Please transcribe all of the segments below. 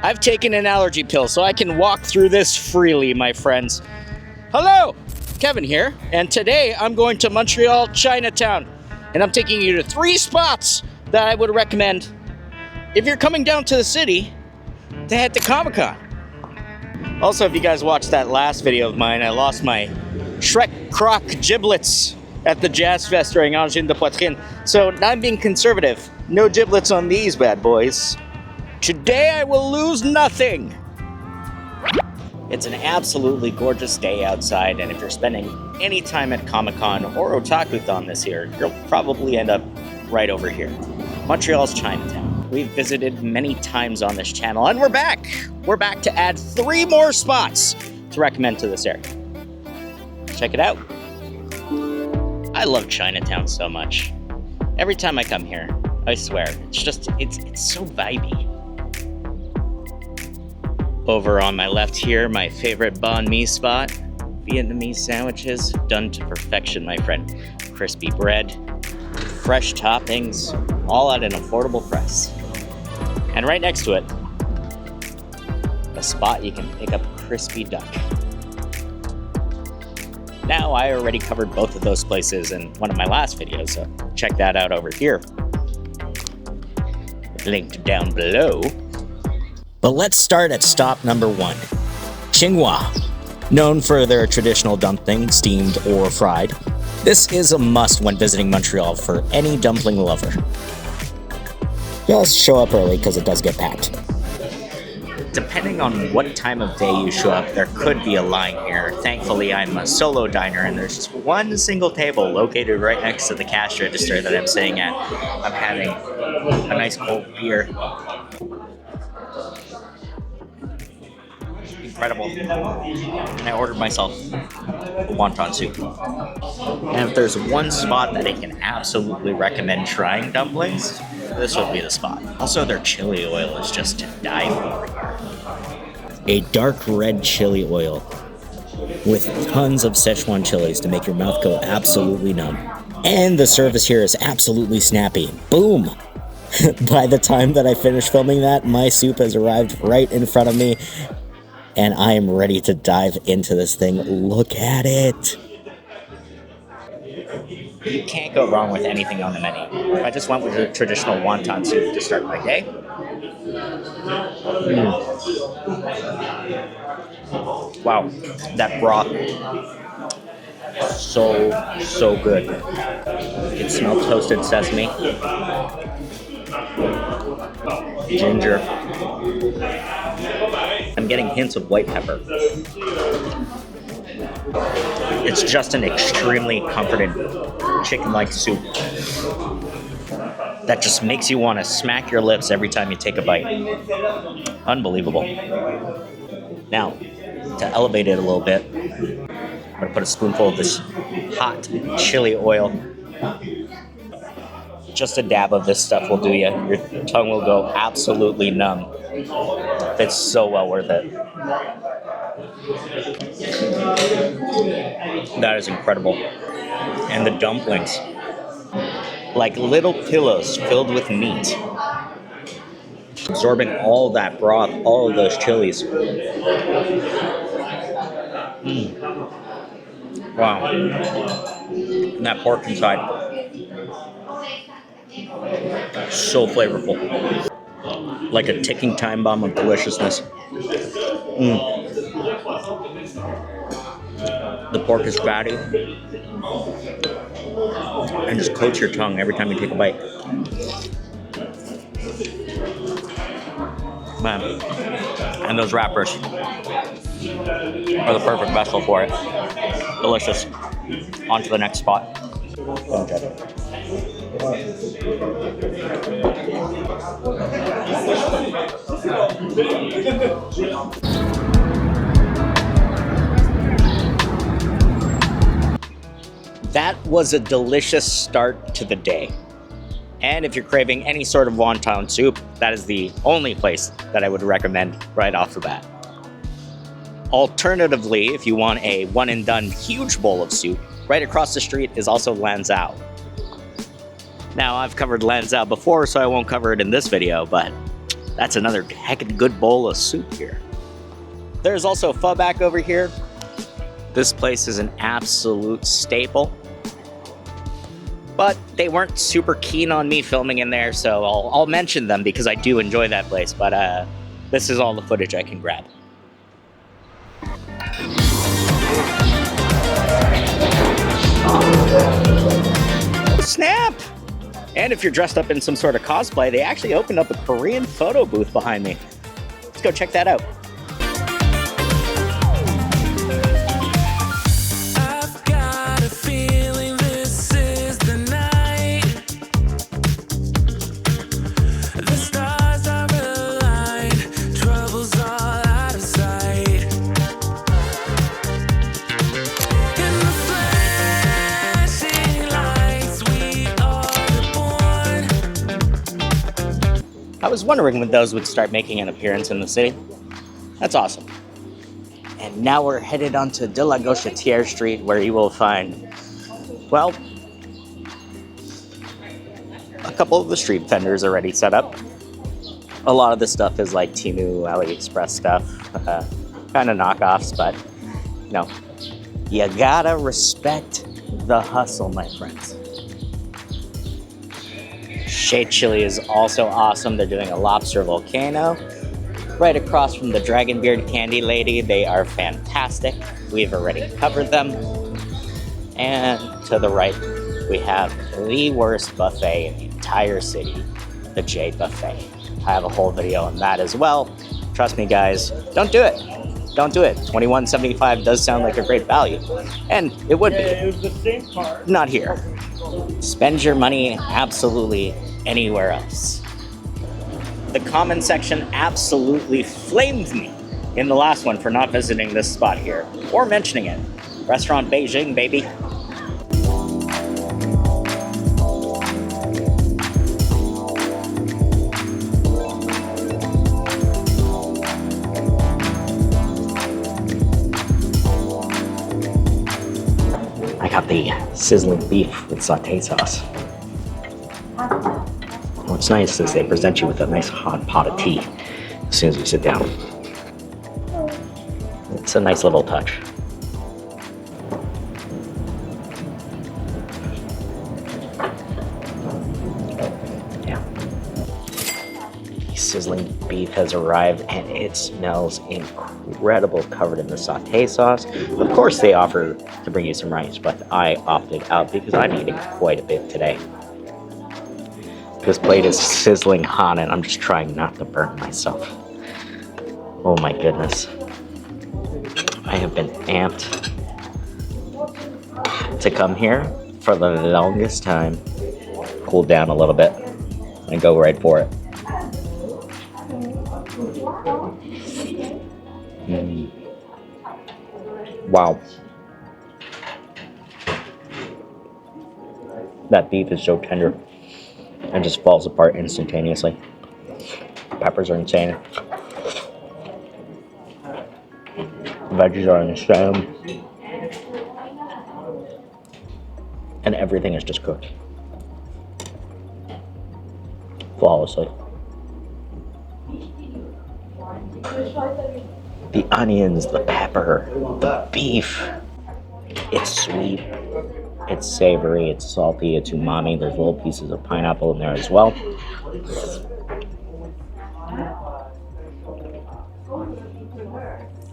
I've taken an allergy pill so I can walk through this freely, my friends. Hello, Kevin here, and today I'm going to Montreal Chinatown, and I'm taking you to 3 spots that I would recommend if you're coming down to the city to head to Comic-Con. Also, if you guys watched that last video of mine, I lost my Shrek Croc giblets at the Jazz Fest during Angine de Poitrine, so I'm being conservative. No giblets on these bad boys. Today I will lose nothing! It's an absolutely gorgeous day outside, and if you're spending any time at Comic-Con or Otakuthon this year, you'll probably end up right over here. Montreal's Chinatown. We've visited many times on this channel, and we're back! We're back to add 3 more spots to recommend to this area. Check it out. I love Chinatown so much. Every time I come here, I swear, it's so vibey. Over on my left here, my favorite banh mi spot. Vietnamese sandwiches, done to perfection, my friend. Crispy bread, fresh toppings, all at an affordable price. And right next to it, a spot you can pick up crispy duck. Now, I already covered both of those places in one of my last videos, so check that out over here. Linked down below. But let's start at stop number 1, Qinq Hua. Known for their traditional dumpling, steamed or fried, this is a must when visiting Montreal for any dumpling lover. Just show up early because it does get packed. Depending on what time of day you show up, there could be a line here. Thankfully, I'm a solo diner and there's just one single table located right next to the cash register that I'm sitting at. I'm having a nice cold beer. Incredible. And I ordered myself a wonton soup. And if there's one spot that I can absolutely recommend trying dumplings, this would be the spot. Also, their chili oil is just to die for. A dark red chili oil with tons of Sichuan chilies to make your mouth go absolutely numb. And the service here is absolutely snappy. Boom! By the time that I finish filming that, my soup has arrived right in front of me, and I am ready to dive into this thing. Look at it! You can't go wrong with anything on the menu. I just went with the traditional wonton soup to start my day. Wow, that broth, so good. It smells toasted sesame, ginger. I'm getting hints of white pepper. It's just an extremely comforting chicken-like soup that just makes you want to smack your lips every time you take a bite. Unbelievable. Now, to elevate it a little bit, I'm going to put a spoonful of this hot chili oil. Just a dab of this stuff will do you. Your tongue will go absolutely numb. It's so well worth it. That is incredible. And the dumplings, like little pillows filled with meat, absorbing all that broth, all of those chilies. Wow. And that pork inside, so flavorful. Like a ticking time bomb of deliciousness. The pork is fatty and just coats your tongue every time you take a bite. Man, and those wrappers are the perfect vessel for it. Delicious. On to the next spot. That was a delicious start to the day. And if you're craving any sort of wonton soup, that is the only place that I would recommend right off the bat. Alternatively, if you want a one-and-done huge bowl of soup, right across the street is also Lanzhou. Now, I've covered Lanzhou before, so I won't cover it in this video, but That's another heckin' good bowl of soup here. There's also pho back over here. This place is an absolute staple. But they weren't super keen on me filming in there, so I'll mention them because I do enjoy that place. But this is all the footage I can grab. Snap! And if you're dressed up in some sort of cosplay, they actually opened up a Korean photo booth behind me. Let's go check that out. I've got a feeling this is the night. The stars are aligned, trouble's all out of sight. In the flashing lights, we are born. I was wondering when those would start making an appearance in the city. That's awesome. And now we're headed onto De La Gauchetière Street, where you will find, well, a couple of the street vendors already set up. A lot of the stuff is like Temu, AliExpress stuff, kind of knockoffs, but no, you gotta respect the hustle, my friends. Shade Chili is also awesome. They're doing a lobster volcano right across from the Dragon Beard Candy Lady. They are fantastic. We've already covered them. And to the right, we have the worst buffet in the entire city, the J Buffet. I have a whole video on that as well. Trust me, guys, don't do it. Don't do it. $21.75 does sound like a great value. And it would be. It was the same part. Not here. Spend your money absolutely anywhere else. The comment section absolutely flamed me in the last one for not visiting this spot here or mentioning it. Restaurant Beijing, baby. I got the sizzling beef with sauté sauce. What's nice is they present you with a nice hot pot of tea as soon as you sit down. It's a nice little touch. Yeah. The sizzling beef has arrived and it smells incredible, covered in the sauté sauce. Of course they offer to bring you some rice, but I opted out because I'm eating quite a bit today. This plate is sizzling hot and I'm just trying not to burn myself. Oh my goodness. I have been amped to come here for the longest time. Cool down a little bit and go right for it. Wow. That beef is so tender. And just falls apart instantaneously. Peppers are insane. Veggies are insane. And everything is just cooked flawlessly. The onions, the pepper, the beef. It's sweet. It's savory, it's salty, it's umami. There's little pieces of pineapple in there as well.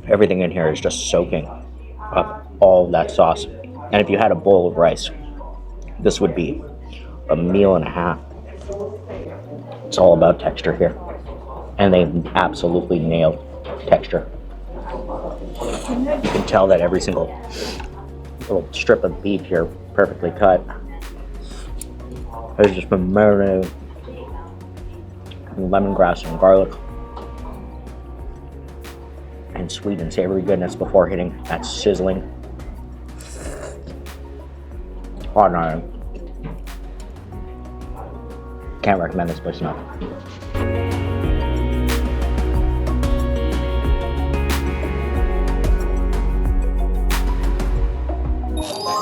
Everything in here is just soaking up all of that sauce. And if you had a bowl of rice, this would be a meal and a half. It's all about texture here. And they absolutely nailed texture. You can tell that every single little strip of beef here, perfectly cut, has just been marinated in lemongrass and garlic and sweet and savory goodness before hitting that sizzling hot iron. Can't recommend this place enough.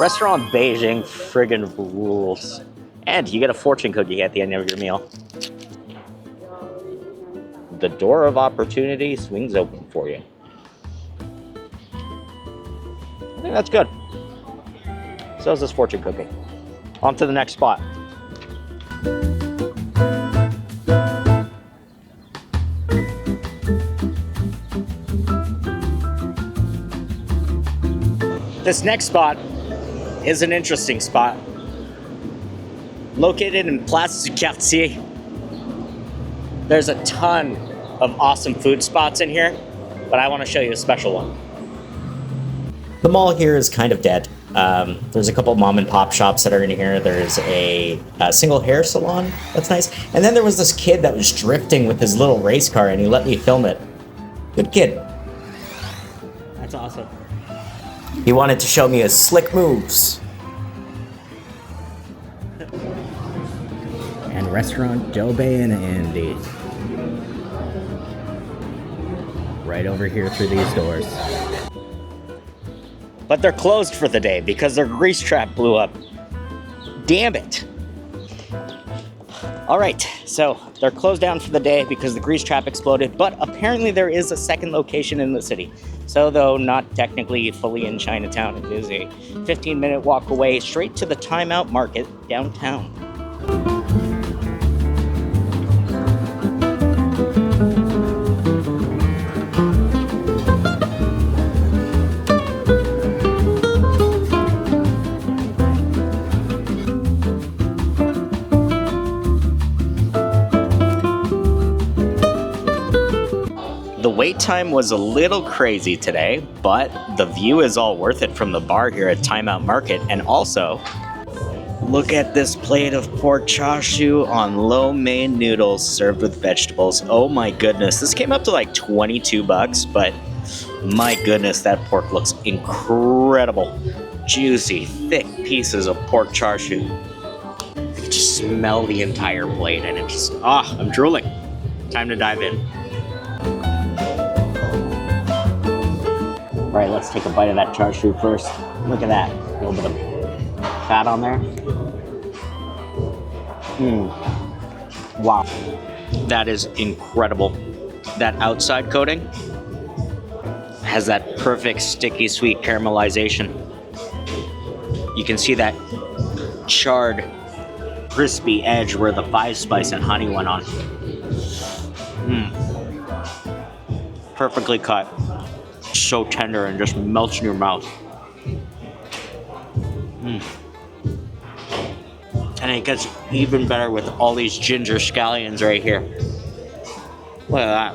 Restaurant Beijing friggin' rules. And you get a fortune cookie at the end of your meal. the door of opportunity swings open for you. I think that's good. So is this fortune cookie. On to the next spot. This next spot is an interesting spot. Located in Place du Quartier. There's a ton of awesome food spots in here, but I want to show you a special one. The mall here is kind of dead. There's a couple mom and pop shops that are in here. There's a single hair salon. That's nice. And then there was this kid that was drifting with his little race car, and he let me film it. Good kid. That's awesome. He wanted to show me his slick moves. And restaurant Dobe Andy. Right over here through these doors. But they're closed for the day because their grease trap blew up. Damn it. All right, so they're closed down for the day because the grease trap exploded, but apparently there is a second location in the city. So though not technically fully in Chinatown, it is a 15-minute walk away straight to the Timeout Market downtown. The wait time was a little crazy today, but the view is all worth it from the bar here at Timeout Market. And also, look at this plate of pork char siu on lo mein noodles served with vegetables. Oh my goodness, this came up to like 22 bucks, but my goodness, that pork looks incredible. Juicy, thick pieces of pork char siu. You can just smell the entire plate and it just, I'm drooling. Time to dive in. All right, let's take a bite of that char siu first. Look at that, a little bit of fat on there. Wow, that is incredible. That outside coating has that perfect sticky sweet caramelization. You can see that charred, crispy edge where the 5-spice and honey went on. Perfectly cut. So tender and just melts in your mouth. And it gets even better with all these ginger scallions right here. Look at that.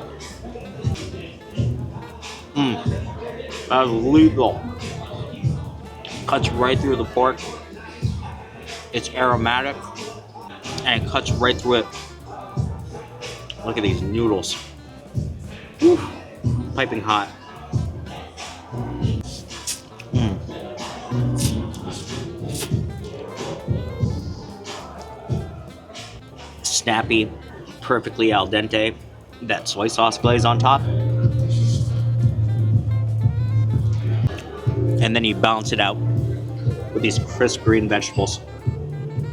That's lethal. Cuts right through the pork. It's aromatic and it cuts right through it. Look at these noodles. Whew. Piping hot. Snappy, perfectly al dente. That soy sauce glaze on top. And then you balance it out with these crisp green vegetables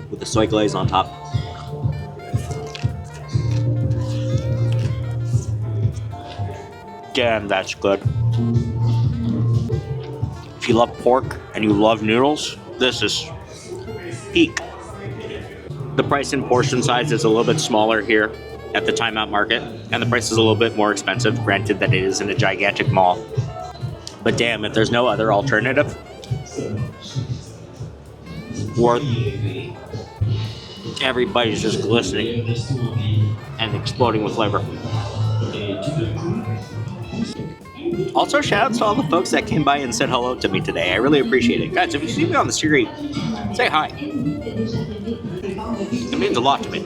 with the soy glaze on top. Damn, that's good. If you love pork and you love noodles, this is peak. The price and portion size is a little bit smaller here at the Timeout Market, and the price is a little bit more expensive, granted that it is in a gigantic mall. But damn, if there's no other alternative, worth every bite is just glistening and exploding with flavor. Also, shout out to all the folks that came by and said hello to me today. I really appreciate it. Guys, if you see me on the street, say hi. It means a lot to me.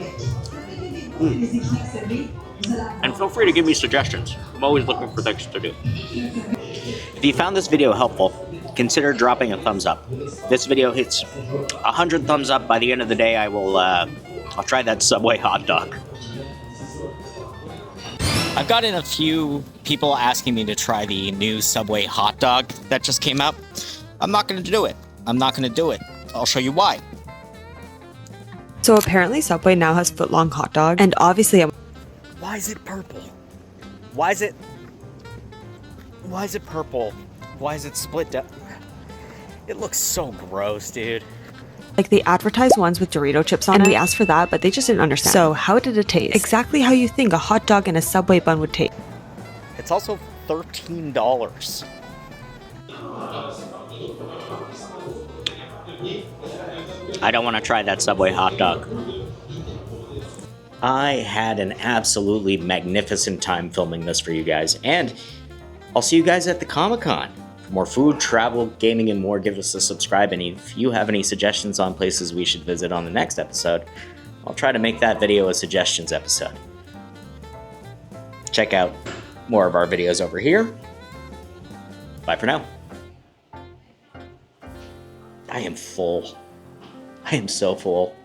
And feel free to give me suggestions. I'm always looking for things to do. If you found this video helpful, consider dropping a thumbs up. This video hits 100 thumbs up. By the end of the day, I'll try that Subway hot dog. I've gotten a few people asking me to try the new Subway hot dog that just came out. I'm not going to do it. I'll show you why. So apparently Subway now has foot-long hot dog, and obviously Why is it purple? Why is it purple? Why is it split down? It looks so gross, dude. Like they advertised ones with Dorito chips on it, and we asked for that, but they just didn't understand. So how did it taste? Exactly how you think a hot dog and a Subway bun would taste. It's also $13. I don't want to try that Subway hot dog. I had an absolutely magnificent time filming this for you guys, and I'll see you guys at the Comic-Con. For more food, travel, gaming, and more, give us a subscribe, and if you have any suggestions on places we should visit on the next episode, I'll try to make that video a suggestions episode. Check out more of our videos over here. Bye for now. I am full. I am so full.